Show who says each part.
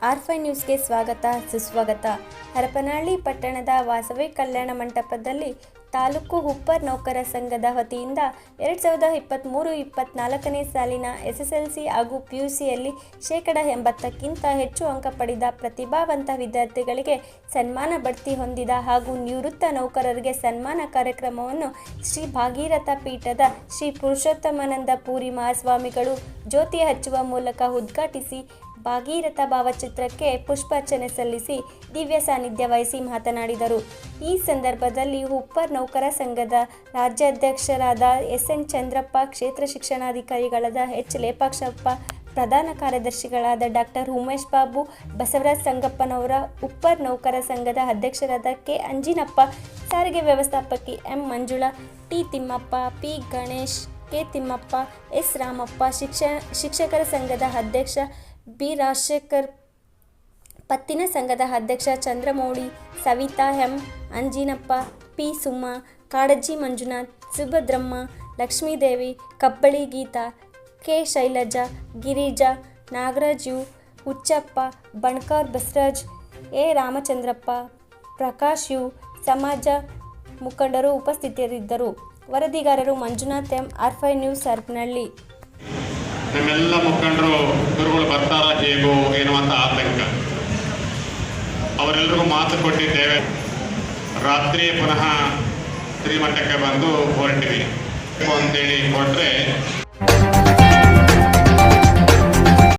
Speaker 1: ಆರ್5 ನ್ಯೂಸ್ಗೆ ಸ್ವಾಗತ ಸುಸ್ವಾಗತ. ಹರಪನಹಳ್ಳಿ ಪಟ್ಟಣದ ವಾಸವಿ ಕಲ್ಯಾಣ ಮಂಟಪದಲ್ಲಿ ತಾಲೂಕು ಹುಪ್ಪರ್ ನೌಕರ ಸಂಘದ ವತಿಯಿಂದ 2023-24ನೇ ಸಾಲಿನ SSLC ಹಾಗೂ PUCಯಲ್ಲಿ 80%ಕ್ಕಿಂತ ಹೆಚ್ಚು ಅಂಕ ಪಡೆದ ಪ್ರತಿಭಾವಂತ ವಿದ್ಯಾರ್ಥಿಗಳಿಗೆ ಸನ್ಮಾನ ಬಡ್ತಿ ಹೊಂದಿದ ಹಾಗೂ ನಿವೃತ್ತ ನೌಕರರಿಗೆ ಸನ್ಮಾನ ಕಾರ್ಯಕ್ರಮವನ್ನು ಶ್ರೀ ಭಾಗೀರಥ ಪೀಠದ ಶ್ರೀ ಪುರುಷೋತ್ತಮಾನಂದ ಪುರಿ ಮಹಾಸ್ವಾಮಿಗಳು ಜ್ಯೋತಿ ಹಚ್ಚುವ ಮೂಲಕ ಉದ್ಘಾಟಿಸಿ ಭಾಗೀರಥ ಭಾವಚಿತ್ರಕ್ಕೆ ಪುಷ್ಪಾರ್ಚನೆ ಸಲ್ಲಿಸಿ ದಿವ್ಯ ಸಾನ್ನಿಧ್ಯ ವಹಿಸಿ ಮಾತನಾಡಿದರು. ಈ ಸಂದರ್ಭದಲ್ಲಿ ಹುಪ್ಪರ್ ನೌಕರ ಸಂಘದ ರಾಜ್ಯಾಧ್ಯಕ್ಷರಾದ SN ಚಂದ್ರಪ್ಪ, ಕ್ಷೇತ್ರ ಶಿಕ್ಷಣಾಧಿಕಾರಿಗಳಾದ H ಲೇಪಾಕ್ಷಪ್ಪ, ಪ್ರಧಾನ ಕಾರ್ಯದರ್ಶಿಗಳಾದ ಡಾಕ್ಟರ್ ಉಮೇಶ್ ಬಾಬು, ಬಸವರಾಜ್ ಸಂಗಪ್ಪನವರ, ಹುಪ್ಪರ್ ನೌಕರ ಸಂಘದ ಅಧ್ಯಕ್ಷರಾದ K ಅಂಜಿನಪ್ಪ, ಸಾರಿಗೆ ವ್ಯವಸ್ಥಾಪಕಿ M Manjula, T Thimmappa, P Ganesh, K Thimmappa, S Ramappa, ಶಿಕ್ಷಕರ ಸಂಘದ ಅಧ್ಯಕ್ಷ B ರಾಜಶೇಖರ್, ಪತ್ತಿನ ಸಂಘದ ಅಧ್ಯಕ್ಷ Chandramouli, Savita M Anjinappa, P Summa, Kadajji Manjunath, Subhadramma, Lakshmidevi, Kabbali Geetha, K Shailaja, Girija, Nagaraj U, Huchappa, Banakar Basavaraj, A Ramachandrappa, Prakash U, ಸಮಾಜ ಮುಖಂಡರು ಉಪಸ್ಥಿತರಿದ್ದರು. ವರದಿಗಾರರು ಮಂಜುನಾಥ್ M, ಆರ್5 ನ್ಯೂಸ್, ಹರಪನಹಳ್ಳಿ.
Speaker 2: ನಮ್ಮೆಲ್ಲ ಮುಖಂಡರು ಗುರುಗಳು ಬರ್ತಾರ ಹೇಗೋ ಎನ್ನುವಂಥ ಆತಂಕ. ಅವರೆಲ್ಲರಿಗೂ ಮಾತು ಕೊಟ್ಟಿದ್ದೇವೆ. ರಾತ್ರಿ ಪುನಃ ಶ್ರೀಮಠಕ್ಕೆ ಬಂದು ಹೊರಟಿವಿ ಅಂತೇಳಿ ಕೊಟ್ಟರೆ